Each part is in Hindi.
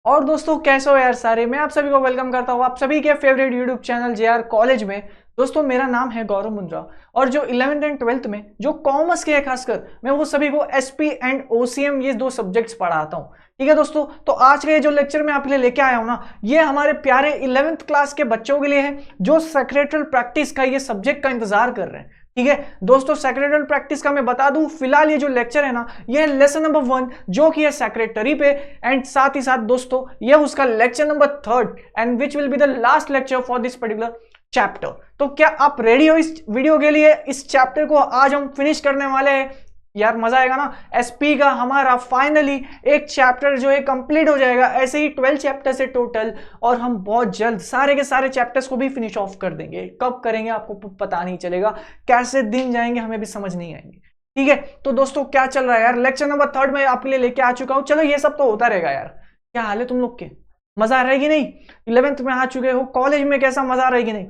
और दोस्तों कैसे हो यार सारे। मैं आप सभी को वेलकम करता हूँ आप सभी के favourite YouTube channel JR college में। दोस्तों मेरा नाम है गौरव मुंद्रा और जो 11th एंड 12th में जो कॉमर्स के है खासकर मैं वो सभी को एसपी एंड ओसीएम ये दो सब्जेक्ट्स पढ़ाता हूँ। ठीक है दोस्तों, तो आज का ये जो लेक्चर मैं आपके लिए लेके आया हूँ ना, ये हमारे प्यारे 11th क्लास के बच्चों के लिए है जो सेक्रेटरियल प्रैक्टिस का ये सब्जेक्ट का इंतजार कर रहे हैं। ठीक है दोस्तों, सेक्रेटरियल प्रैक्टिस का मैं बता दूं फिलहाल ये जो लेक्चर है ना, ये है लेसन नंबर 1 जो कि है सेक्रेटरी पे, एंड साथ ही साथ दोस्तों ये उसका lecture number 3 and which will be the last lecture for this particular chapter. तो क्या आप रेडी हो इस वीडियो के लिए? इस चैप्टर को आज हम फिनिश करने वाले हैं यार, मजा आएगा ना। एसपी का हमारा फाइनली एक चैप्टर जो है कंप्लीट हो जाएगा, ऐसे ही 12 चैप्टर्स है टोटल, और हम बहुत जल्द सारे के सारे चैप्टर्स को भी फिनिश ऑफ कर देंगे। कब करेंगे आपको पता नहीं चलेगा, कैसे दिन जाएंगे हमें भी समझ नहीं आएंगे। ठीक है तो दोस्तों क्या चल रहा है यार, लेक्चर नंबर 3 में आपके लिए लेके आ चुका हूं। चलो ये सब तो होता रहेगा यार। क्या हाल है तुम लोग के? मजा आ रहा है कि नहीं? 11th में आ चुके हो, कॉलेज में कैसा मजा आ रहा है कि नहीं?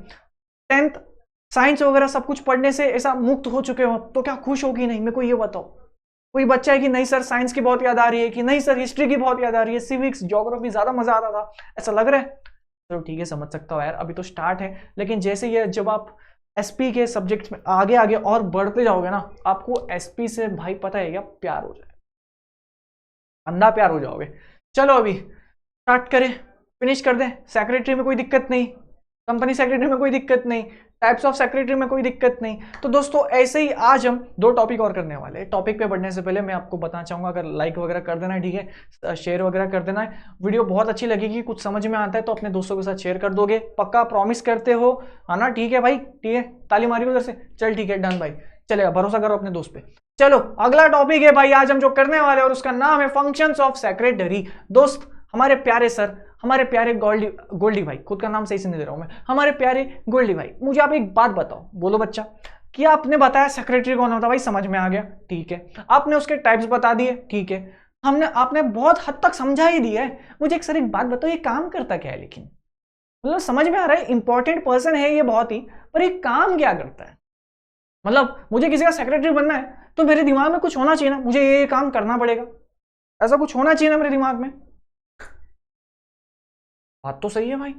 10th साइंस वगैरह सब कुछ पढ़ने से ऐसा मुक्त हो चुके हो तो क्या खुश हो कि नहीं? मेरे को ये बताओ। कोई बच्चा है कि नहीं सर साइंस की बहुत याद आ रही है, कि नहीं सर हिस्ट्री की बहुत याद आ रही है, सिविक्स ज्योग्राफी ज्यादा मजा आता था, ऐसा लग रहा है? चलो ठीक है, समझ सकता हूँ यार, अभी तो स्टार्ट है। लेकिन जैसे ये जब आप एसपी के सब्जेक्ट में आगे आगे और बढ़ते जाओगे ना, आपको एसपी से भाई पता है क्या प्यार हो जाएगा, अंधा प्यार हो जाओगे। चलो अभी स्टार्ट करें, फिनिश कर दें। सेक्रेटरी में कोई दिक्कत नहीं, कंपनी सेक्रेटरी में कोई दिक्कत नहीं, टाइप्स ऑफ सेक्रेटरी में कोई दिक्कत नहीं। तो दोस्तों ऐसे ही आज हम 2 टॉपिक और करने वाले हैं। टॉपिक पे बढ़ने से पहले मैं आपको बताना चाहूंगा, अगर लाइक वगैरह कर देना है, ठीक है, शेयर वगैरह कर देना है। वीडियो बहुत अच्छी लगेगी, कुछ समझ में आता है तो अपने दोस्तों के साथ शेयर कर दोगे, पक्का प्रॉमिस करते हो है ना? ठीक है भाई, ठीक है, ताली मारी उधर से, चल ठीक है, डन भाई, चलेगा, भरोसा करो अपने दोस्त पे। चलो अगला टॉपिक है भाई आज हम जो करने वाले हैं, और उसका नाम है फंक्शंस ऑफ सेक्रेटरी। दोस्त हमारे प्यारे सर, हमारे प्यारे गोल्डी भाई, खुद का नाम सही से नहीं दे रहा हूं मैं, हमारे प्यारे गोल्डी भाई, मुझे आप एक बात बताओ, बोलो बच्चा, कि आपने बताया सेक्रेटरी कौन होता है भाई, समझ में आ गया, ठीक है, आपने उसके टाइप्स बता दिए, ठीक है, आपने बहुत हद तक समझा ही दिया है। मुझे एक सर एक बात बताओ, ये काम करता क्या है? लेकिन मतलब समझ में आ रहा है इंपॉर्टेंट पर्सन है ये बहुत ही, पर ये काम क्या करता है? मतलब मुझे किसी का सेक्रेटरी बनना है तो मेरे दिमाग में कुछ होना चाहिए ना, मुझे ये काम करना पड़ेगा, ऐसा कुछ होना चाहिए ना मेरे दिमाग में। बात तो सही है भाई,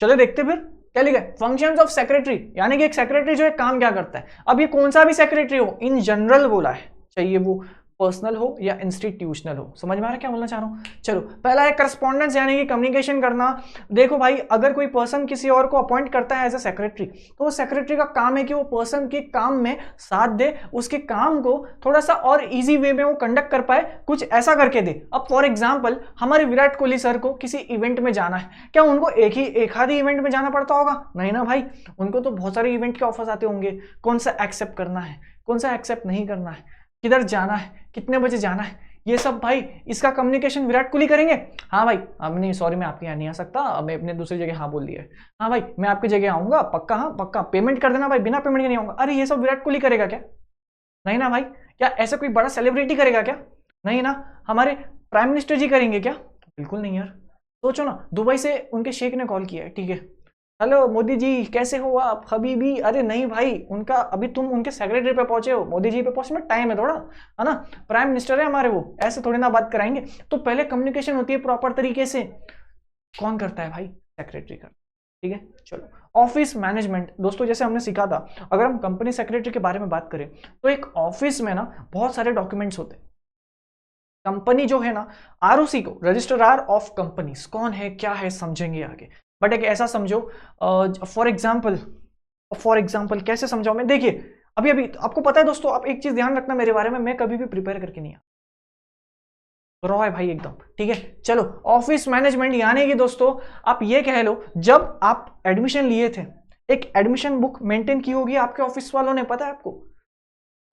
चलो देखते फिर क्या लिखा है। फंक्शंस ऑफ सेक्रेटरी, यानी कि एक सेक्रेटरी जो है काम क्या करता है। अब ये कौन सा भी सेक्रेटरी हो, इन जनरल बोला है, चाहिए वो पर्सनल हो या इंस्टीट्यूशनल हो। समझ में आ रहा है क्या बोलना चाह रहा हूं? चलो पहला है करस्पॉन्डेंस, यानी कि कम्युनिकेशन करना। देखो भाई, अगर कोई पर्सन किसी और को अपॉइंट करता है एज ए सेक्रेटरी, तो वो सेक्रेटरी का काम है कि वो पर्सन के काम में साथ दे, उसके काम को थोड़ा सा और इजी वे में वो कंडक्ट कर पाए, कुछ ऐसा करके दे। अब फॉर एग्जाम्पल हमारे विराट कोहली सर को किसी इवेंट में जाना है, क्या उनको एक आधी इवेंट में जाना पड़ता होगा? नहीं ना भाई, उनको तो बहुत सारे इवेंट के ऑफर्स आते होंगे, कौन सा एक्सेप्ट करना है, कौन सा एक्सेप्ट नहीं करना है, किधर जाना है, कितने बजे जाना है, ये सब भाई इसका कम्युनिकेशन विराट कोहली करेंगे। हाँ भाई, अब नहीं, सॉरी मैं आपके यहाँ नहीं आ सकता, मैं अपने दूसरी जगह हाँ बोल दिया है। हाँ भाई मैं आपकी जगह आऊंगा पक्का, हाँ पक्का, पेमेंट कर देना भाई, बिना पेमेंट के नहीं आऊंगा। अरे ये सब विराट कोहली करेगा क्या? नहीं ना भाई। क्या ऐसा कोई बड़ा सेलिब्रिटी करेगा क्या? नहीं ना। हमारे प्राइम मिनिस्टर जी करेंगे क्या? बिल्कुल नहीं यार। सोचो ना, दुबई से उनके शेख ने कॉल किया है, ठीक है, हेलो मोदी जी कैसे हो आप हबीबी? अरे नहीं भाई, उनका अभी तुम उनके सेक्रेटरी पे पहुंचे हो, मोदी जी पे पहुंचने में टाइम है थोड़ा, है ना? प्राइम मिनिस्टर है हमारे, वो ऐसे थोड़ी ना बात कराएंगे। तो पहले कम्युनिकेशन होती है प्रॉपर तरीके से, कौन करता है भाई? सेक्रेटरी करता है। ठीक है चलो, ऑफिस मैनेजमेंट। दोस्तों जैसे हमने सीखा था, अगर हम कंपनी सेक्रेटरी के बारे में बात करें तो एक ऑफिस में ना बहुत सारे डॉक्यूमेंट्स होते हैं। कंपनी जो है ना, आरओसी को, रजिस्ट्रार ऑफ कंपनीज, कौन है क्या है समझेंगे आगे, बट एक ऐसा समझो, फॉर एग्जाम्पल कैसे समझाऊं मैं? देखिए अभी अभी आपको पता है दोस्तों, आप एक चीज ध्यान रखना मेरे बारे में, मैं कभी भी प्रिपेयर करके नहीं आता, रॉ है भाई एकदम। ठीक है चलो, ऑफिस मैनेजमेंट यानी कि दोस्तों आप ये कह लो, जब आप एडमिशन लिए थे, एक एडमिशन बुक मेंटेन की होगी आपके ऑफिस वालों ने, पता है आपको?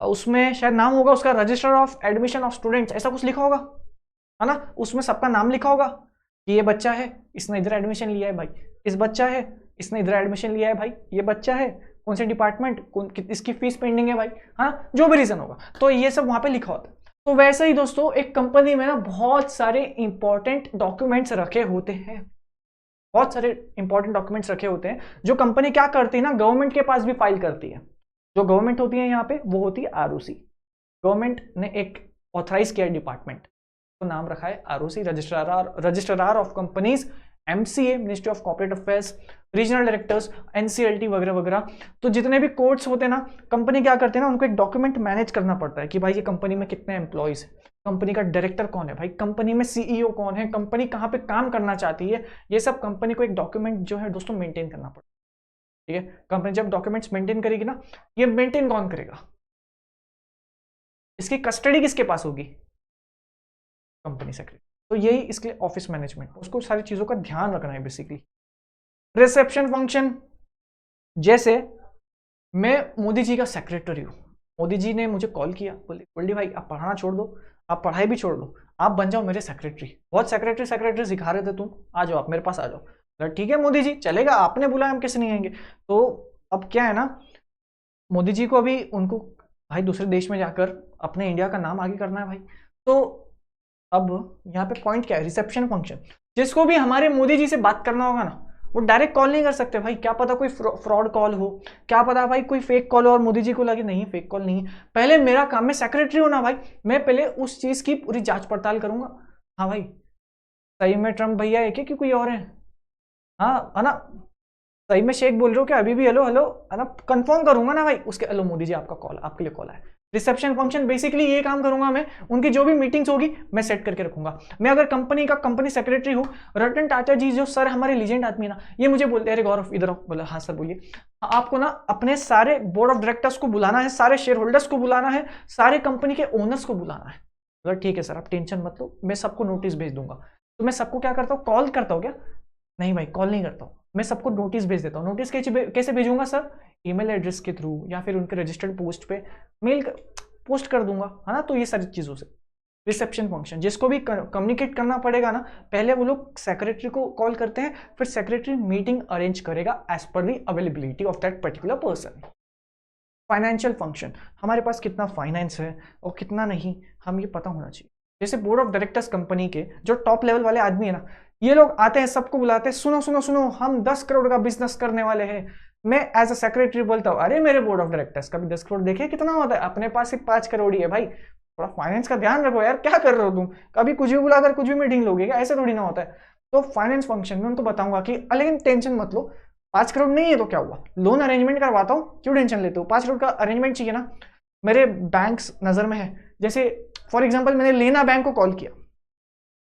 उसमें शायद नाम होगा उसका register of admission of students, ऐसा कुछ लिखा होगा, है ना? उसमें सबका नाम लिखा होगा कि ये बच्चा है, इसने इधर एडमिशन लिया है भाई, इस बच्चा है, इसने इधर एडमिशन लिया है भाई, ये बच्चा है, कौन से डिपार्टमेंट, इसकी फीस पेंडिंग है भाई, हाँ जो भी रीजन होगा, तो ये सब वहां पे लिखा होता है। तो वैसे ही दोस्तों एक कंपनी में ना बहुत सारे इंपॉर्टेंट डॉक्यूमेंट्स रखे होते हैं, बहुत सारे इंपॉर्टेंट डॉक्यूमेंट्स रखे होते हैं, जो कंपनी क्या करती है ना, गवर्नमेंट के पास भी फाइल करती है। जो गवर्नमेंट होती है यहाँ पे, वो होती है आरओसी, गवर्नमेंट ने एक ऑथराइज किया डिपार्टमेंट। तो नाम रखा है ROC, registrar of companies, MCA ministry of corporate affairs, regional directors, NCLT वगैरह वगैरह। तो जितने भी कोर्ट्स होते हैं ना, कंपनी क्या करते हैं ना, उनको एक डॉक्यूमेंट मैनेज करना पड़ता है कि भाई ये कंपनी में कितने एम्प्लॉइज है, कंपनी का डायरेक्टर कौन है, भाई कंपनी में सीईओ कौन है, कंपनी कहाँ पे काम करना चाहती है, ये सब कंपनी को एक डॉक्यूमेंट जो है दोस्तों मेंटेन करना पड़ता है। ठीक है, कंपनी जब डॉक्यूमेंट्स मेंटेन करेगी ना, ये मेंटेन कौन करेगा, इसकी कस्टडी किसके पास होगी, कंपनी सेक्रेटरी। तो यही इसके लिए ऑफिस मैनेजमेंट, उसको सारी चीजों का ध्यान रखना है बेसिकली। रिसेप्शन फंक्शन, जैसे मैं मोदी जी का सेक्रेटरी हूं, मोदी जी ने मुझे कॉल किया, बोले गोल्डी भाई आप पढ़ाना छोड़ दो, आप पढ़ाई भी छोड़ दो, आप बन जाओ मेरे सेक्रेटरी, बहुत सेक्रेटरी सिखा रहे थे तुम, आ जाओ आप मेरे पास आ जाओ। ठीक है मोदी जी चलेगा, आपने बुलाया हम कैसे नहीं आएंगे। तो अब क्या है ना, मोदी जी को अभी उनको भाई दूसरे देश में जाकर अपने इंडिया का नाम आगे करना है भाई। तो अब यहाँ पे पॉइंट क्या है, रिसेप्शन फंक्शन। जिसको भी हमारे मोदी जी से बात करना होगा ना, वो डायरेक्ट कॉल नहीं कर सकते भाई, क्या पता कोई फ्रॉड कॉल हो, क्या पता भाई कोई फेक कॉल हो और मोदी जी को लगे नहीं फेक कॉल नहीं है। पहले मेरा काम, मैं सेक्रेटरी हूं ना भाई, मैं पहले उस चीज की पूरी जांच पड़ताल करूंगा। हाँ भाई सही में ट्रम्प भैया है कि कोई और है, हाँ है ना, सही में शेख बोल रहे हो क्या अभी भी, हेलो हेलो है ना, कंफर्म करूंगा ना भाई उसके, हेलो मोदी जी आपका कॉल, आपके लिए कॉल है। रिसेप्शन फंक्शन बेसिकली ये काम करूंगा मैं, उनकी जो भी मीटिंग्स होगी मैं सेट करके रखूंगा। मैं अगर कंपनी सेक्रेटरी हूँ, रतन टाटा जी जो सर हमारे लीजेंड आदमी है ना, ये मुझे बोलते हैं अरे गौरव इधर आओ, बोला हाँ सर बोलिए, आपको ना अपने सारे बोर्ड ऑफ डायरेक्टर्स को बुलाना है, सारे शेयर होल्डर्स को बुलाना है, सारे कंपनी के ओनर्स को बुलाना है। बोला ठीक है सर आप टेंशन मत लो, मैं सबको नोटिस भेज दूंगा। तो मैं सबको क्या करता हूँ, कॉल करता हूँ क्या, नहीं भाई कॉल नहीं करता हूँ, मैं सबको नोटिस भेज देता हूँ। नोटिस कैसे भेजूंगा सर, ईमेल एड्रेस के थ्रू या फिर उनके रजिस्टर्ड पोस्ट पे मेल पोस्ट कर दूंगा, है ना। तो ये सारी चीजों से रिसेप्शन फंक्शन, जिसको भी कम्युनिकेट करना पड़ेगा ना, पहले वो लोग सेक्रेटरी को कॉल करते हैं, फिर सेक्रेटरी मीटिंग अरेंज करेगा as per the availability of that particular person. Financial function, हमारे पास कितना फाइनेंस है और कितना नहीं, हम ये पता होना चाहिए। जैसे बोर्ड ऑफ डायरेक्टर्स कंपनी के जो टॉप लेवल वाले आदमी है ना, ये लोग आते हैं, सबको बुलाते हैं, सुनो सुनो सुनो हम 10 करोड़ का बिजनेस करने वाले हैं। मैं एज अ सेक्रेटरी बोलता हूँ अरे मेरे बोर्ड ऑफ डायरेक्टर्स कभी 10 करोड़ देखे कितना होता है, अपने पास सिर्फ 5 करोड़ ही है भाई, थोड़ा फाइनेंस का ध्यान रखो यार, क्या कर रहे हो तुम, कभी कुछ भी बुलाकर कुछ भी मीटिंग लोगे क्या, ऐसे थोड़ी ना होता है। तो फाइनेंस फंक्शन में उनको बताऊंगा कि लेकिन टेंशन मत लो, 5 करोड़ नहीं है तो क्या हुआ, लोन अरेंजमेंट करवाता हूँ, क्यों टेंशन लेते हो, 5 करोड़ का अरेंजमेंट चाहिए ना, मेरे बैंक्स नजर में है। जैसे फॉर एग्जाम्पल मैंने लेना बैंक को कॉल किया,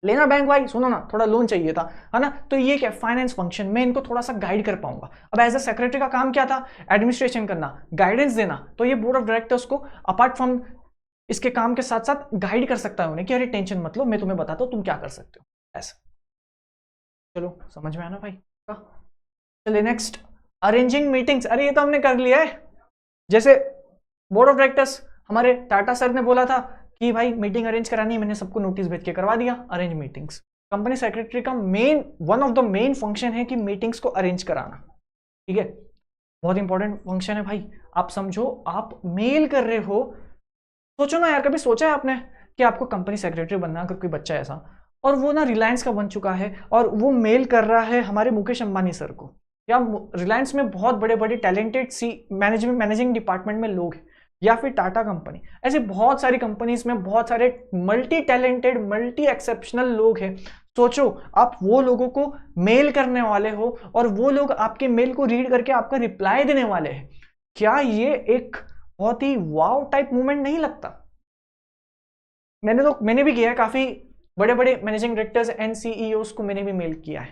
लेना बैंक भाई सुनो ना थोड़ा लोन चाहिए था, है ना। तो ये क्या फाइनेंस फंक्शन, मैं इनको थोड़ा सा गाइड कर पाऊंगा। अब एज अ सेक्रेटरी का काम क्या था, एडमिनिस्ट्रेशन करना, गाइडेंस देना। तो ये बोर्ड ऑफ डायरेक्टर्स को अपार्ट फ्रॉम इसके काम के साथ साथ गाइड कर सकता है उन्हें कि अरे टेंशन मत लो, मैं तुम्हें बताता हूं तुम क्या कर सकते हो, ऐसा। चलो समझ में आना भाई। चलिए नेक्स्ट, अरेंजिंग मीटिंग्स। अरे ये तो हमने कर लिया है। जैसे बोर्ड ऑफ डायरेक्टर्स हमारे टाटा सर ने बोला था कि भाई मीटिंग अरेंज करानी है, मैंने सबको नोटिस भेज के करवा दिया, अरेंज मीटिंग्स। कंपनी सेक्रेटरी का one of the main function है कि मीटिंग्स को अरेंज कराना, ठीक है, बहुत इंपॉर्टेंट फंक्शन है भाई। आप समझो आप मेल कर रहे हो, सोचो ना यार, कभी सोचा है आपने कि आपको कंपनी सेक्रेटरी बनना, अगर कोई बच्चा ऐसा और वो ना रिलायंस का बन चुका है और वो मेल कर रहा है हमारे मुकेश अंबानी सर को, या रिलायंस में बहुत बड़े बड़े टैलेंटेड मैनेजिंग डिपार्टमेंट में लोग हैं, या फिर टाटा कंपनी, ऐसे बहुत सारी कंपनीज में बहुत सारे मल्टी टैलेंटेड मल्टी एक्सेप्शनल लोग हैं। सोचो आप वो लोगों को मेल करने वाले हो और वो लोग आपके मेल को रीड करके आपका रिप्लाई देने वाले हैं। क्या ये एक बहुत ही वाव टाइप मूवमेंट नहीं लगता? मैंने भी किया है, काफी बड़े बड़े मैनेजिंग डायरेक्टर्स एंड सीईओज को मैंने भी मेल किया है,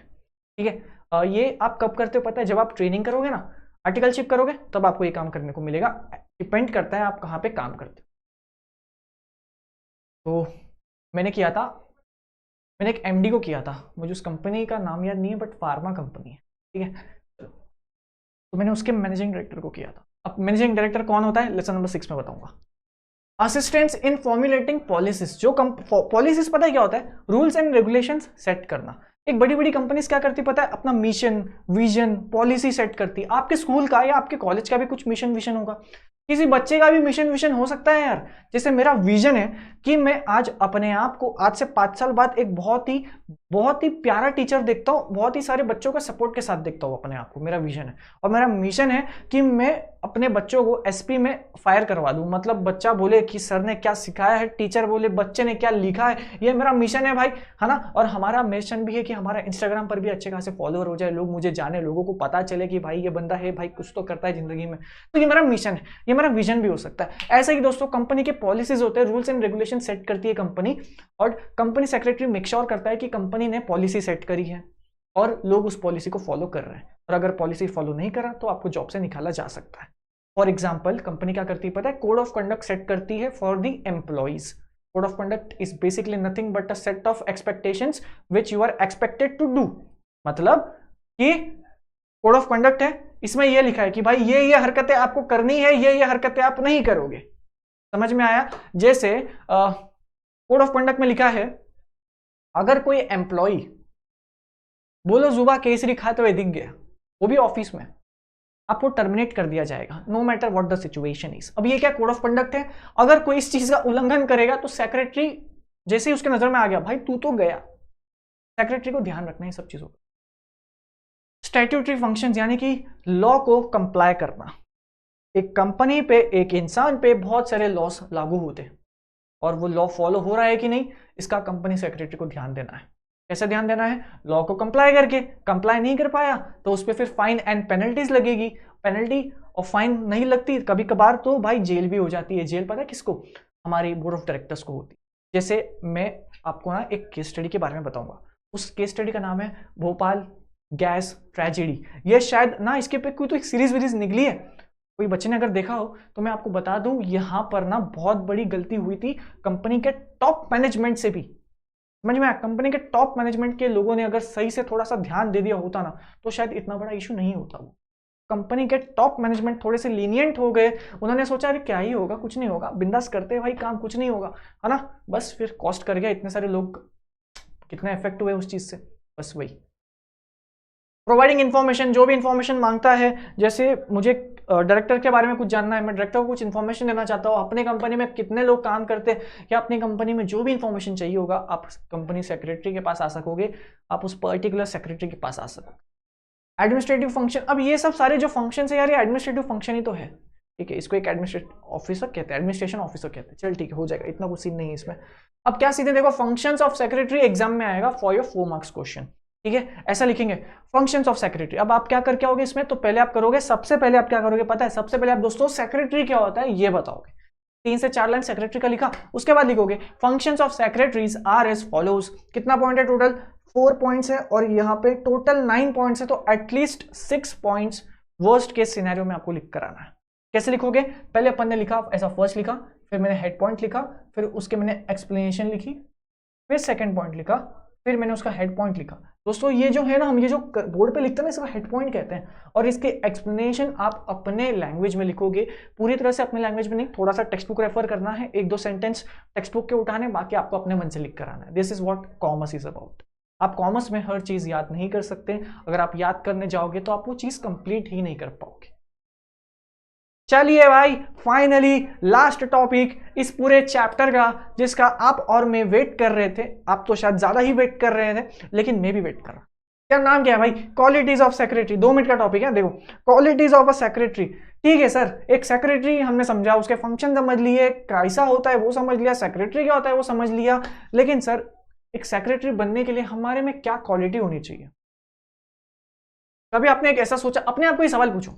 ठीक है। ये आप कब करते हो पता है, जब आप ट्रेनिंग करोगे ना, आर्टिकलशिप करोगे, तब आपको ये काम करने को मिलेगा। डिपेंड करता है आप कहाँ पे काम करते हो। तो मैंने किया था, मैंने एक एमडी को किया था, मुझे उस कंपनी का नाम याद नहीं है बट फार्मा कंपनी है, ठीक है। तो मैंने उसके मैनेजिंग डायरेक्टर को किया था। अब मैनेजिंग डायरेक्टर कौन होता है, लेसन नंबर 6 में बताऊंगा। असिस्टेंट्स इन फॉर्मुलेटिंग पॉलिसीज, जो पॉलिसीज पता है क्या होता है, रूल्स एंड रेगुलेशंस सेट करना। एक बड़ी बड़ी कंपनीज क्या करती पता है, अपना मिशन विजन पॉलिसी सेट करती है। आपके स्कूल का या आपके कॉलेज का भी कुछ मिशन विजन होगा किसी बच्चे का भी मिशन विशन हो सकता है यार। जैसे मेरा विजन है कि मैं आज अपने आप को आज से 5 साल बाद एक बहुत ही प्यारा टीचर देखता हूँ, बहुत ही सारे बच्चों का सपोर्ट के साथ देखता हूँ अपने आप को। मेरा विजन है और मेरा मिशन है कि मैं अपने बच्चों को एसपी में फायर करवा दूं। मतलब बच्चा बोले कि सर ने क्या सिखाया है, टीचर बोले बच्चे ने क्या लिखा है। ये मेरा मिशन है भाई, है ना। और हमारा मिशन भी है कि हमारा इंस्टाग्राम पर भी अच्छे खासे फॉलोअर हो जाए, लोग मुझे जाने, लोगों को पता चले कि भाई ये बंदा है, भाई कुछ तो करता है जिंदगी में। तो ये मेरा मिशन है, ये मेरा विजन भी हो सकता है। ऐसा ही दोस्तों कंपनी के पॉलिसीज होते हैं, रूल्स एंड रेगुलेशन सेट करती है कंपनी, और कंपनी सेक्रेटरी मेक श्योर करता है कि कंपनी ने पॉलिसी सेट करी है और लोग उस पॉलिसी को फॉलो कर रहे हैं। और अगर पॉलिसी फॉलो नहीं करा तो आपको जॉब से निकाला जा सकता है। फॉर एग्जाम्पल कंपनी क्या करती है पता है, कोड ऑफ कंडक्ट सेट करती है for the employees. Code of conduct is basically nothing but a set of expectations which you are expected to do. मतलब कि कोड ऑफ कंडक्ट है, इसमें यह लिखा है कि भाई ये हरकतें आपको करनी है, ये हरकतें आप नहीं करोगे। समझ में आया। जैसे कोड ऑफ कंडक्ट में लिखा है, अगर कोई एम्प्लॉय बोलो जुबा केसरी खाते हुए दिख गया, वो भी ऑफिस में, आपको टर्मिनेट कर दिया जाएगा, no matter what the situation is. अब ये क्या कोड ऑफ कंडक्ट है। अगर कोई इस चीज का उल्लंघन करेगा तो सेक्रेटरी जैसे ही उसके नजर में आ गया, भाई तू तो गया। सेक्रेटरी को ध्यान रखना है सब चीजों का। स्टैट्यूटरी फंक्शंस यानी कि लॉ को कंप्लाई करना। एक कंपनी पे, एक इंसान पे बहुत सारे लॉस लागू होते हैं और वो लॉ फॉलो हो रहा है कि नहीं, इसका कंपनी सेक्रेटरी को ध्यान देना है। कैसे ध्यान देना है, लॉ को कंप्लाई करके। कंप्लाई नहीं कर पाया तो उस पर फिर फाइन एंड पेनल्टीज लगेगी। पेनल्टी और फाइन नहीं लगती कभी कभार तो भाई जेल भी हो जाती है। जेल पता है किसको, हमारी बोर्ड ऑफ डायरेक्टर्स को होती है। जैसे मैं आपको ना एक केस स्टडी के बारे में बताऊंगा, उस केस स्टडी का नाम है भोपाल गैस ट्रेजेडी। ये शायद ना इसके पे कोई तो एक सीरीज वीरीज निकली है, कोई बच्चे ने अगर देखा हो तो मैं आपको बता दूं, यहां पर ना बहुत बड़ी गलती हुई थी कंपनी के टॉप मैनेजमेंट से भी। समझ में आया, कंपनी के टॉप मैनेजमेंट के लोगों ने अगर सही से थोड़ा सा ध्यान दे दिया होता ना तो शायद इतना बड़ा इशू नहीं होता। वो कंपनी के टॉप मैनेजमेंट थोड़े से लीनियंट हो गए, उन्होंने सोचा अरे क्या ही होगा, कुछ नहीं होगा, बिंदास करते हैं भाई काम, कुछ नहीं होगा, है ना। बस फिर कॉस्ट कर गया, इतने सारे लोग कितने इफेक्ट हुए उस चीज से। बस वही प्रोवाइडिंग इन्फॉर्मेशन, जो भी इन्फॉर्मेशन मांगता है, जैसे मुझे डायरेक्टर के बारे में कुछ जानना है, मैं डायरेक्टर को कुछ इन्फॉर्मेशन देना चाहता हूँ, अपने कंपनी में कितने लोग काम करते हैं या अपनी कंपनी में जो भी इन्फॉर्मेशन चाहिए होगा, आप कंपनी सेक्रेटरी के पास आ सकोगे, आप उस पर्टिकुलर सेक्रेटरी के पास आ सकोगे। एडमिनिस्ट्रेटिव फंक्शन, अब ये सब सारे जो फंक्शन है यार, ये एडमिनिस्ट्रेटिव फंक्शन ही तो है, ठीक है। इसको एक एडमिनिस्ट्रेटिव ऑफिसर कहते हैं, एडमिनिस्ट्रेशन ऑफिसर कहते हैं। चल ठीक है, हो जाएगा, इतना कुछ सीन नहीं है इसमें। अब क्या सीधे देखो, फंक्शंस ऑफ सेक्रेटरी एग्जाम में आएगा फॉर योर 4 मार्क्स क्वेश्चन, ठीक है, ऐसा लिखेंगे फंक्शंस ऑफ सेक्रेटरी। अब आप क्या करके आओगे इसमें, तो पहले आप करोगे, सबसे पहले आप क्या करोगे पता है, सबसे पहले आप दोस्तों सेक्रेटरी क्या होता है ये बताओगे। 3 से 4 लाइन सेक्रेटरी का लिखा, उसके बाद लिखोगे functions of secretaries are as follows. कितना पॉइंट है टोटल, 4 पॉइंट्स है और यहाँ पे टोटल 9 पॉइंट्स है, तो at least 6 points worst case scenario में आपको लिख कर आना है। कैसे लिखोगे, पहले अपन ने लिखा, ऐसा फर्स्ट लिखा, फिर मैंने हेड पॉइंट लिखा, फिर उसके मैंने एक्सप्लेनेशन लिखी, फिर सेकंड पॉइंट लिखा, फिर मैंने उसका हेड पॉइंट लिखा। दोस्तों ये जो है ना, हम ये जो बोर्ड पे लिखते हैं ना, इसका हेड पॉइंट कहते हैं। और इसके एक्सप्लेनेशन आप अपने लैंग्वेज में लिखोगे, पूरी तरह से अपने लैंग्वेज में नहीं, थोड़ा सा टेक्स्ट बुक रेफर करना है, 1-2 सेंटेंस टेक्स्ट बुक के उठाने, बाकी आपको अपने मन से लिख कर आना है। This is what commerce is about. आप कॉमर्स में हर चीज याद नहीं कर सकते, अगर आप याद करने जाओगे तो आप वो चीज कंप्लीट ही नहीं कर पाओगे। चलिए भाई, फाइनली लास्ट टॉपिक इस पूरे चैप्टर का, जिसका आप और मैं वेट कर रहे थे। आप तो शायद ज्यादा ही वेट कर रहे थे, लेकिन मैं भी वेट कर रहा। क्या नाम क्या है भाई, क्वालिटीज ऑफ सेक्रेटरी। 2 मिनट का टॉपिक है, देखो क्वालिटीज ऑफ अ सेक्रेटरी। ठीक है सर, एक सेक्रेटरी हमने समझा, उसके फंक्शन समझ लिए, कैसा होता है वो समझ लिया, सेक्रेटरी क्या होता है वो समझ लिया, लेकिन सर एक सेक्रेटरी बनने के लिए हमारे में क्या क्वालिटी होनी चाहिए। कभी आपने एक ऐसा सोचा, अपने आप को ये सवाल पूछो,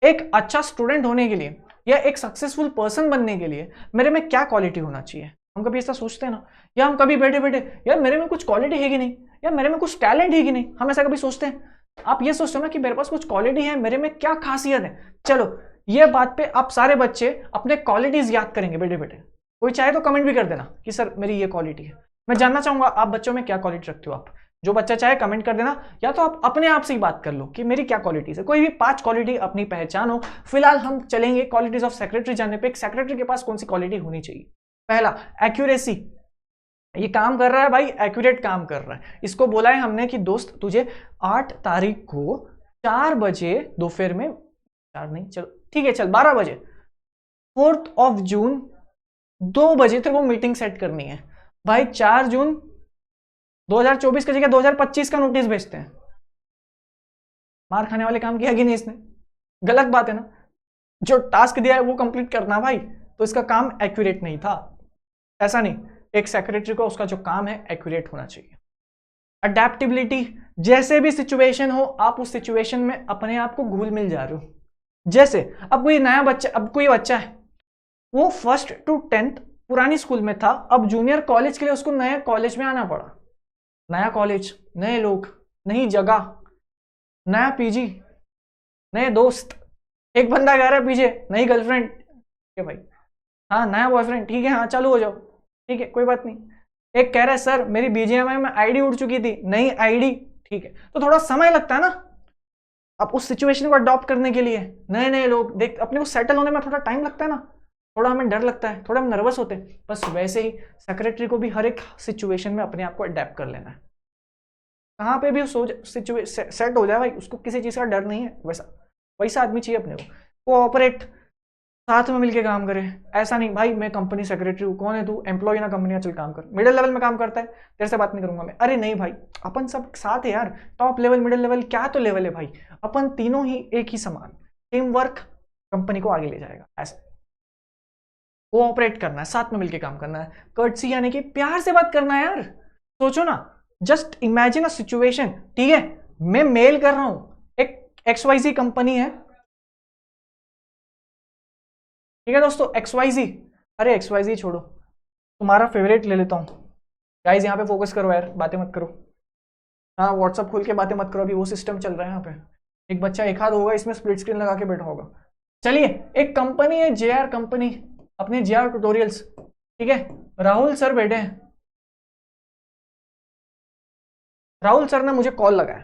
एक अच्छा स्टूडेंट होने के लिए या एक सक्सेसफुल पर्सन बनने के लिए मेरे में क्या क्वालिटी होना चाहिए। हम कभी ऐसा सोचते हैं ना, या हम कभी बैठे बैठे यार मेरे में कुछ क्वालिटी है कि नहीं, या मेरे में कुछ टैलेंट है कि नहीं, हम ऐसा कभी सोचते हैं। आप ये सोचते हो ना कि मेरे पास कुछ क्वालिटी है, मेरे में क्या खासियत है। चलो ये बात पे आप सारे बच्चे अपने क्वालिटीज याद करेंगे बैठे बैठे। कोई चाहे तो कमेंट भी कर देना कि सर मेरी ये क्वालिटी है। मैं जानना चाहूंगा आप बच्चों में क्या क्वालिटी रखते हो। आप जो बच्चा चाहे कमेंट कर देना, या तो आप अपने आप से ही बात कर लो कि मेरी क्या क्वालिटीज है। कोई भी 5 क्वालिटी अपनी पहचान हो। फिलहाल हम चलेंगे क्वालिटीज ऑफ सेक्रेटरी जानने पे। एक सेक्रेटरी के पास कौन सी क्वालिटी होनी चाहिए। पहला, एक्यूरेसी। ये काम कर रहा है भाई, एक्यूरेट काम कर रहा है। इसको बोला है हमने कि दोस्त तुझे 8 तारीख को 4 बजे दोपहर में, 4 नहीं चलो ठीक है चल 12 बजे 4 जून 2 बजे तेरे को मीटिंग सेट करनी है भाई। 4 जून 2024 की जगह 2025 का नोटिस भेजते हैं। मार खाने वाले काम किया कि नहीं इसने? गलत बात है ना। जो टास्क दिया है वो कंप्लीट करना भाई, तो इसका काम एक्यूरेट नहीं था। ऐसा नहीं, एक सेक्रेटरी को उसका जो काम है एक्यूरेट होना चाहिए। अडेप्टेबिलिटी, जैसे भी सिचुएशन हो आप उस सिचुएशन में अपने आप को घुल मिल जा रहे हो। जैसे अब कोई बच्चा है, वो 1st to 10th पुरानी स्कूल में था, अब जूनियर कॉलेज के लिए उसको नए कॉलेज में आना पड़ा। नया कॉलेज, नए लोग, नई जगह, नया पीजी, नए दोस्त। एक बंदा कह रहा है पीछे नई गर्लफ्रेंड, ठीक है भाई, हाँ नया बॉयफ्रेंड, ठीक है हाँ चालू हो जाओ, ठीक है कोई बात नहीं। एक कह रहा है सर मेरी बीजीएमआई में आईडी उड़ चुकी थी, नई आईडी, ठीक है। तो थोड़ा समय लगता है ना अब उस सिचुएशन को अडॉप्ट करने के लिए। नए नए लोग देख, अपने को सेटल होने में थोड़ा टाइम लगता है ना, थोड़ा हमें डर लगता है, थोड़ा हम नर्वस होते हैं। बस वैसे ही सेक्रेटरी को भी हर एक सिचुएशन में अपने आप को अडेप्ट कर लेना है। कहाँ पे भी सेट हो जाए भाई, उसको किसी चीज का डर नहीं है। वैसा आदमी चाहिए अपने को। कोऑपरेट, साथ में मिलके काम करे। ऐसा नहीं भाई मैं कंपनी सेक्रेटरी हूँ, कौन है तू, एम्प्लॉय ना कंपनी, चल काम कर। मिडिल लेवल में काम करता है, तेरे से बात नहीं करूंगा मैं। अरे नहीं भाई, अपन सब साथ है यार। टॉप लेवल, मिडिल लेवल, क्या तो लेवल है भाई, अपन तीनों ही एक ही समान। टीम वर्क कंपनी को आगे ले जाएगा। ऐसा कोऑपरेट करना है, साथ में मिलके काम करना है। कर्टसी यानी कि प्यार से बात करना है यार। सोचो ना, जस्ट इमेजिन अ सिचुएशन, ठीक है मैं मेल कर रहा हूं, एक XYZ कंपनी है, ठीक है दोस्तों XYZ। अरे XYZ छोड़ो, तुम्हारा फेवरेट ले लेता हूं। गाइस यहाँ पे फोकस करो यार, बातें मत करो। हाँ व्हाट्सअप खोल के बातें मत करो, अभी वो सिस्टम चल रहा है यहाँ पे। एक बच्चा एक हाथ होगा इसमें स्प्लिट स्क्रीन लगा के बैठा होगा। चलिए, एक कंपनी है JR कंपनी, अपने JR ट्यूटोरियल्स, ठीक है। राहुल सर बैठे हैं। राहुल सर ने मुझे कॉल लगाया।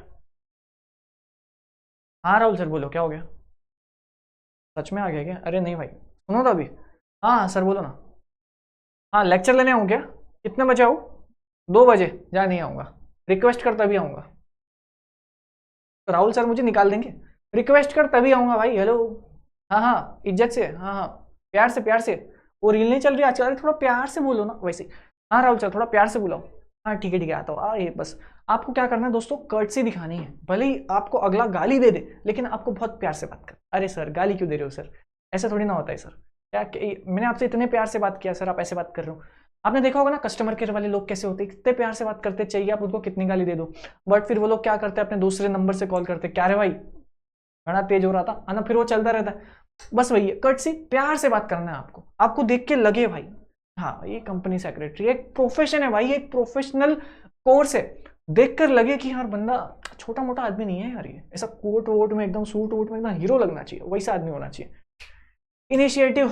हाँ राहुल सर बोलो, क्या हो गया? सच में आ गया क्या? अरे नहीं भाई सुनो तो अभी। हाँ हाँ सर बोलो ना। हाँ लेक्चर लेने आऊँ क्या? कितने बजे आऊँ? 2 बजे? जा नहीं आऊँगा, रिक्वेस्ट कर तभी आऊँगा। तो राहुल सर मुझे निकाल देंगे? रिक्वेस्ट कर तभी आऊँगा भाई। हेलो, हाँ हाँ इज्जत से, हाँ हाँ प्यार से, प्यार से। वो रील नहीं चल रही आजकल, थोड़ा प्यार से बोलो ना वैसे। हाँ राहुल सर थोड़ा प्यार से बुलाओ। हाँ ठीक है आता हूँ। ये बस आपको क्या करना है दोस्तों, कर्टसी दिखानी है। भले ही आपको अगला गाली दे दे, लेकिन आपको बहुत प्यार से बात कर। अरे सर गाली क्यों दे रहे हो सर, ऐसा थोड़ी ना होता है सर। मैंने आपसे इतने प्यार से बात किया सर, आप ऐसे बात कर रहे हो। आपने देखा होगा ना कस्टमर केयर वाले लोग कैसे होते हैं, कितने प्यार से बात करते, चाहिए आप उनको कितनी गाली दे दो, बट फिर वो लोग क्या करते हैं, अपने दूसरे नंबर से कॉल करते, क्या रे भाई बड़ा तेज हो रहा था, है ना, फिर वो चलता रहता है। बस वही है कर्टसी, प्यार से बात करना है आपको। आपको देख के लगे भाई हाँ ये कंपनी सेक्रेटरी एक प्रोफेशन है भाई, एक प्रोफेशनल कोर्स है। देखकर लगे कि यार बंदा छोटा मोटा आदमी नहीं है यार, ये ऐसा कोट वोट में एकदम सूट वोट में एकदम हीरो लगना चाहिए, वैसा आदमी होना चाहिए। इनिशिएटिव,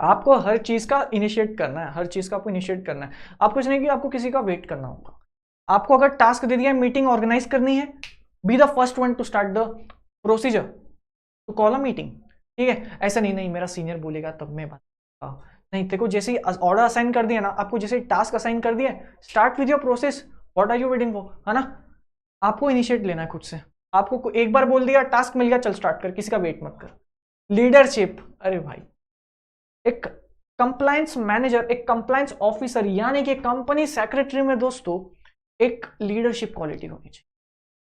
आपको हर चीज का इनिशिएट करना है, हर चीज का आपको इनिशिएट करना है। आप कुछ नहीं कि आपको किसी का वेट करना होगा। आपको अगर टास्क दे दिया है मीटिंग ऑर्गेनाइज करनी है, be the first one to start the procedure to call a meeting, ठीक है। ऐसा नहीं मेरा सीनियर बोलेगा तब मैं बात, नहीं देखो जैसे ही ऑर्डर असाइन कर दिया ना आपको, जैसे टास्क असाइन कर दिया, start with your process, what are you waiting for, है ना। आपको इनिशिएट लेना है खुद से। आपको एक बार बोल दिया टास्क मिल गया, चल स्टार्ट कर, किसी का वेट मत कर। लीडरशिप, अरे भाई एक कंप्लायंस मैनेजर, एक कंप्लायंस ऑफिसर यानी कि कंपनी सेक्रेटरी में दोस्तों एक लीडरशिप क्वालिटी होनी चाहिए।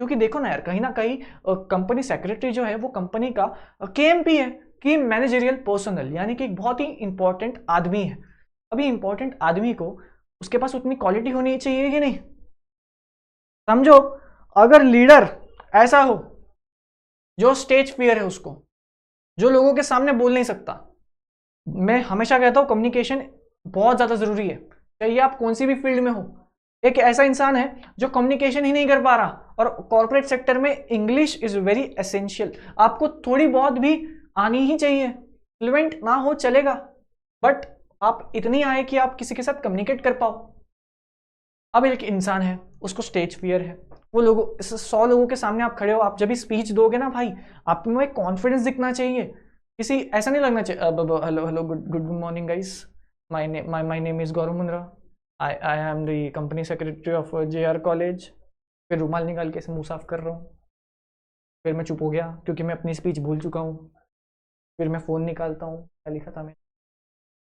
क्योंकि देखो ना यार, कहीं ना कहीं कंपनी सेक्रेटरी जो है वो कंपनी का KMP है, की मैनेजरियल पर्सनल, यानी कि एक बहुत ही इंपॉर्टेंट आदमी है। अभी इंपॉर्टेंट आदमी को उसके पास उतनी क्वालिटी होनी चाहिए कि नहीं? समझो, अगर लीडर ऐसा हो जो स्टेज फियर है उसको, जो लोगों के सामने बोल नहीं सकता। मैं हमेशा कहता हूं कम्युनिकेशन बहुत ज्यादा जरूरी है, चाहे आप कौन सी भी फील्ड में हो। एक ऐसा इंसान है जो कम्युनिकेशन ही नहीं कर पा रहा, और कॉर्पोरेट सेक्टर में इंग्लिश इज वेरी एसेंशियल। आपको थोड़ी बहुत भी आनी ही चाहिए, फ्लुएंट ना हो चलेगा, बट आप इतनी आए कि आप किसी के साथ कम्युनिकेट कर पाओ। अब एक इंसान है उसको स्टेज फियर है, वो लोगों 100 लोगों के सामने आप खड़े हो, आप जब भी स्पीच दोगे ना भाई, आप में एक कॉन्फिडेंस दिखना चाहिए। किसी ऐसा नहीं लगना चाहिए hello hello good morning guys, my name is Gaurav Mundra, I am the company secretary of JR college. फिर रुमाल निकाल के मुंह साफ कर रहा हूँ, फिर मैं चुप हो गया क्योंकि मैं अपनी स्पीच भूल चुका हूँ। फिर मैं फ़ोन निकालता हूँ, क्या लिखा था मैं,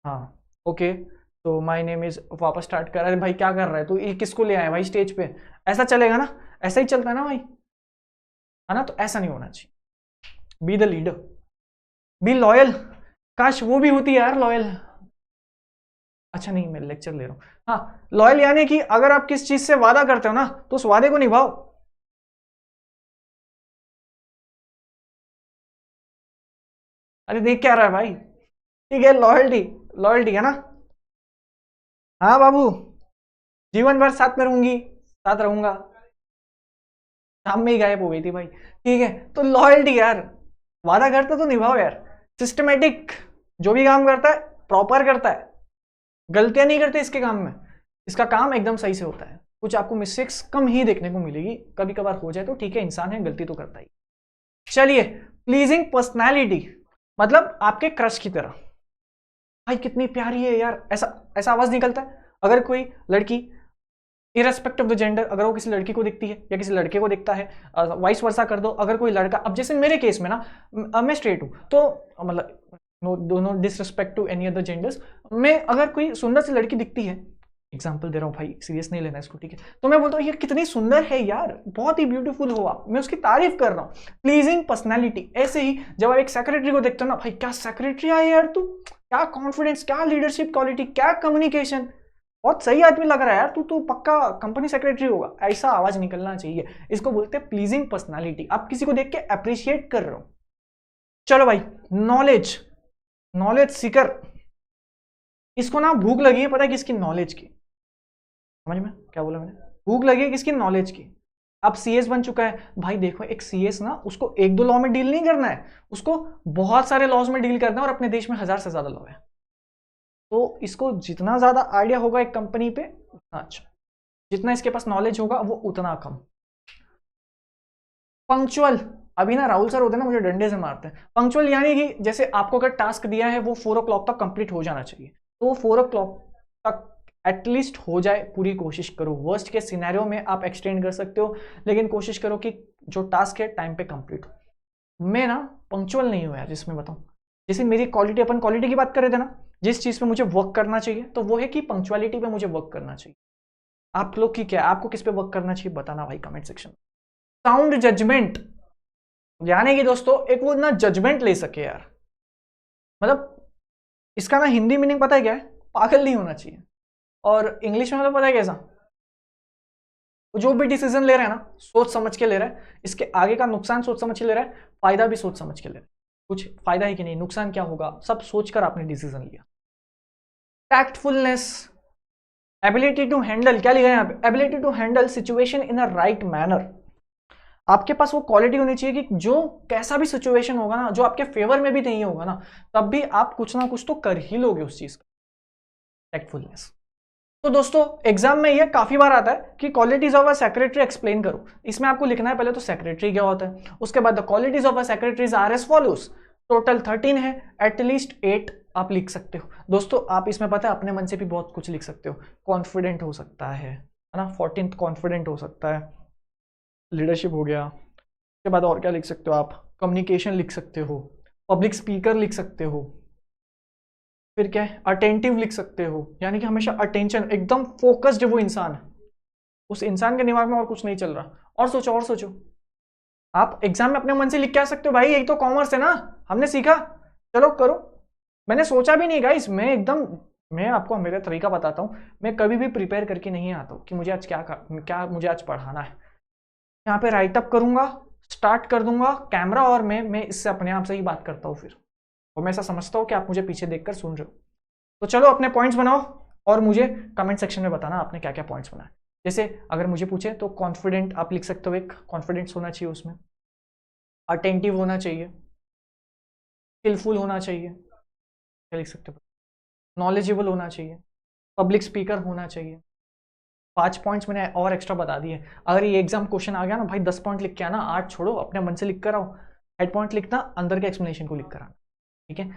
हाँ ओके, तो माय नेम इज, वापस स्टार्ट कर। अरे भाई क्या कर रहा है तू, ये किसको ले आया भाई स्टेज पे, ऐसा चलेगा ना, ऐसा ही चलता है ना भाई, है ना, तो ऐसा नहीं होना चाहिए। Be the leader, be loyal, काश वो भी होती यार लॉयल। अच्छा नहीं, मैं लेक्चर ले रहा हूँ। हाँ लॉयल यानी कि अगर आप किस चीज से वादा करते हो ना तो उस वादे को निभाओ। अरे देख क्या रहा है भाई, ठीक है, लॉयल्टी, लॉयल्टी है ना। हाँ बाबू, जीवन भर साथ में रहूंगी, साथ रहूंगा, शाम में ही गायब हो गई थी भाई, ठीक है। तो लॉयल्टी यार, वादा करते तो निभाओ यार, सिस्टमेटिक, जो भी काम करता है प्रॉपर करता है, गलतियां नहीं करते इसके काम में, इसका काम एकदम सही से होता है। कुछ आपको मिस्टेक्स कम ही देखने को मिलेगी, कभी कभार हो जाए तो ठीक है, इंसान है, गलती तो करता ही। चलिए, प्लीजिंग पर्सनैलिटी, मतलब आपके क्रश की तरह। भाई कितनी प्यारी है यार, ऐसा ऐसा आवाज निकलता है अगर कोई लड़की, इरेस्पेक्टिव ऑफ द जेंडर, अगर वो किसी लड़की को दिखती है या किसी लड़के को दिखता है, वाइस वर्सा कर दो, अगर कोई लड़का, अब जैसे मेरे केस में ना, मैं स्ट्रेट हूं तो मतलब नो दोनों disrespect to any other genders, मैं अगर कोई सुंदर सी लड़की दिखती है, एग्जाम्पल दे रहा हूँ भाई, सीरियस नहीं लेना इसको, ठीक है, तो मैं बोलता हूँ ये कितनी सुंदर है यार, बहुत ही ब्यूटीफुल हो आप, मैं उसकी तारीफ कर रहा हूँ। Pleasing personality. ऐसे ही जब आप एक सेक्रेटरी को देखते हो ना, भाई क्या सेक्रेटरी है यार तू, क्या कॉन्फिडेंस, क्या लीडरशिप क्वालिटी, क्या कम्युनिकेशन, बहुत सही आदमी लग रहा है यार तू पक्का कंपनी सेक्रेटरी होगा, ऐसा आवाज निकलना चाहिए। इसको बोलते हैं प्लीजिंग पर्सनालिटी, आप किसी को देख के अप्रिशिएट कर रहे हो। चलो भाई, नॉलेज, नॉलेज सीकर, इसको ना भूख लगी है, पता है किसकी, नॉलेज की। समझ में क्या बोला मैंने, भूख लगी है किसकी, नॉलेज की। अब सीएस बन चुका है भाई, देखो एक सीएस ना, उसको एक दो लॉ में डील नहीं करना है, उसको बहुत सारे लॉज में डील करना है, और अपने देश में 1000 से ज्यादा लॉ है, तो इसको जितना ज्यादा आइडिया होगा एक कंपनी पे उतना अच्छा, जितना इसके पास नॉलेज होगा वो उतना कम। पंक्चुअल, अभी ना राहुल सर होते हैं ना, मुझे डंडे से मारते हैं। पंक्चुअल यानी कि जैसे आपको अगर टास्क दिया है वो 4 o'clock तक कंप्लीट हो जाना चाहिए, तो वो 4 o'clock तक एटलीस्ट हो जाए, पूरी कोशिश करो। वर्स्ट के सिनेरियो में आप एक्सटेंड कर सकते हो, लेकिन कोशिश करो कि जो टास्क है टाइम पे कंप्लीट हो। मैं ना पंक्चुअल नहीं हूं यार, जिसमें बताऊं, जैसे मेरी क्वालिटी, अपन क्वालिटी की बात कर रहे थे ना, जिस चीज पे मुझे वर्क करना चाहिए तो वो है कि पंक्चुअलिटी पे मुझे वर्क करना चाहिए। आप लोग की क्या, आपको किस पे वर्क करना चाहिए बताना भाई कमेंट सेक्शन में। साउंड जजमेंट, यानी कि दोस्तों एक वो ना जजमेंट ले सके यार, मतलब इसका ना हिंदी मीनिंग पता है क्या है, पागल नहीं होना चाहिए, और इंग्लिश में मतलब पता है कैसा, जो भी डिसीजन ले रहा है ना सोच समझ के ले रहा है, इसके आगे का नुकसान सोच समझ के ले रहा है, फायदा भी सोच समझ के ले रहा है, कुछ फायदा है कि नहीं, नुकसान क्या होगा, सब सोचकर आपने डिसीजन लिया। टैक्टफुलनेस, एबिलिटी टू हैंडल, क्या लिखा है यहाँ पे, ability to handle situation in a right manner. आपके पास वो क्वालिटी होनी चाहिए कि जो कैसा भी सिचुएशन होगा ना, जो आपके फेवर में भी नहीं होगा ना, तब भी आप कुछ ना कुछ तो कर ही लोगे उस चीज का, टैक्टफुलनेस। तो दोस्तों एग्जाम में ये काफी बार आता है कि qualities of a secretary explain करो, इसमें आपको लिखना है पहले तो सेक्रेटरी क्या होता है, उसके बाद the qualities of a secretaries are as follows, total 13 है, एटलीस्ट 8 आप लिख सकते हो। दोस्तों आप इसमें पता है अपने मन से भी बहुत कुछ लिख सकते हो, कॉन्फिडेंट हो सकता है ना, 14th कॉन्फिडेंट हो सकता है, लीडरशिप हो गया, उसके बाद और क्या लिख सकते हो आप, कम्युनिकेशन लिख सकते हो, पब्लिक स्पीकर लिख सकते हो, फिर क्या है, अटेंटिव लिख सकते हो, यानी कि हमेशा अटेंशन, एकदम फोकस्ड है वो इंसान, उस इंसान के दिमाग में और कुछ नहीं चल रहा। और सोचो, और सोचो, आप एग्जाम में अपने मन से लिख के आ सकते हो भाई, यही तो कॉमर्स है ना, हमने सीखा, चलो करो। मैंने सोचा भी नहीं गाइस, मैं एकदम, मैं आपको मेरा तरीका बताता हूँ, मैं कभी भी प्रिपेयर करके नहीं आता हूँ कि मुझे आज क्या मुझे आज पढ़ाना है, यहाँ पे राइटअप करूंगा, स्टार्ट कर दूंगा कैमरा, और मैं इससे अपने आप से ही बात करता हूँ फिर, और मैं ऐसा समझता हूँ कि आप मुझे पीछे देखकर सुन रहे हो। तो चलो अपने पॉइंट्स बनाओ और मुझे कमेंट सेक्शन में बताना आपने क्या क्या पॉइंट्स बनाए। जैसे अगर मुझे पूछे तो कॉन्फिडेंट आप लिख सकते हो, एक कॉन्फिडेंस होना चाहिए उसमें, अटेंटिव होना चाहिए, स्किलफुल होना चाहिए, क्या लिख सकते हो, नॉलेजेबल होना चाहिए, पब्लिक स्पीकर होना चाहिए। 5 पॉइंट्स मैंने और एक्स्ट्रा बता दिए। अगर ये एग्जाम क्वेश्चन आ गया ना भाई, 10 पॉइंट लिख के आना, 8 छोड़ो, अपने मन से लिख कर आओ, हेड पॉइंट लिखना, अंदर के एक्सप्लेनेशन को लिख कर आना, ठीक है।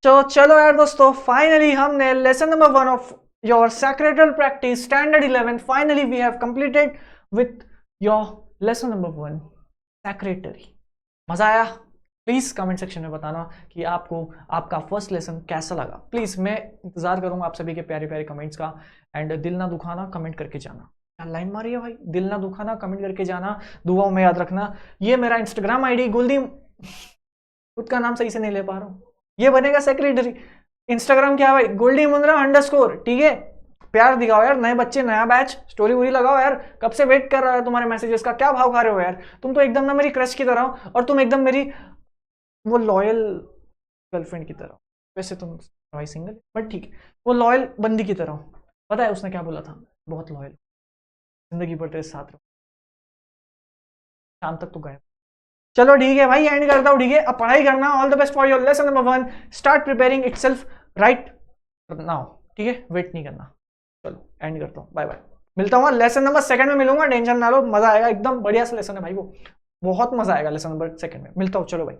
तो चलो यार दोस्तों, फाइनली हमने lesson number 1 of your secretarial practice standard 11 finally we have completed with your lesson number 1 secretary. मजा आया? प्लीज कमेंट सेक्शन में बताना कि आपको आपका फर्स्ट लेसन कैसा लगा। प्लीज मैं इंतजार करूंगा आप सभी के प्यारे प्यारे कमेंट्स का। एंड दिल ना दुखाना कमेंट करके जाना। लाइन मारी है भाई, दिल ना दुखाना कमेंट करके जाना, दुआओं में याद रखना। ये मेरा इंस्टाग्राम आईडी गोल्डी, खुद का नाम सही से नहीं ले पा रहा हूँ, ये बनेगा सेक्रेटरी। इंस्टाग्राम क्या है भाई, गोल्डी मुंद्रा _, ठीक है। प्यार दिखाओ यार, नए बच्चे नया बैच, स्टोरी वोरी लगाओ यार, कब से वेट कर रहा है तुम्हारे मैसेजेस का, क्या भाव खा रहे हो यार। तुम तो एकदम ना मेरी क्रश की तरह हो, और तुम एकदम मेरी वो लॉयल गर्लफ्रेंड की तरह। वैसे तुम भाई सिंगल, बट ठीक है, वो लॉयल बंदी की तरह हो। पता है उसने क्या बोला था, बहुत लॉयल, जिंदगी भर तेरे साथ रहो। शाम तक तो गए। चलो ठीक है भाई, एंड करता हूँ, ठीक है। अब पढ़ाई करना, all the best for your lesson number 1, start preparing itself right now, ठीक है, वेट नहीं करना। चलो एंड करता हूँ, बाय बाय। मिलता हूँ लेसन नंबर 2 में मिलूंगा, टेंशन ना लो, मजा आएगा, एकदम बढ़िया सा लेसन है भाई वो, बहुत मजा आएगा लेसन नंबर 2 में। मिलता हूँ, चलो भाई।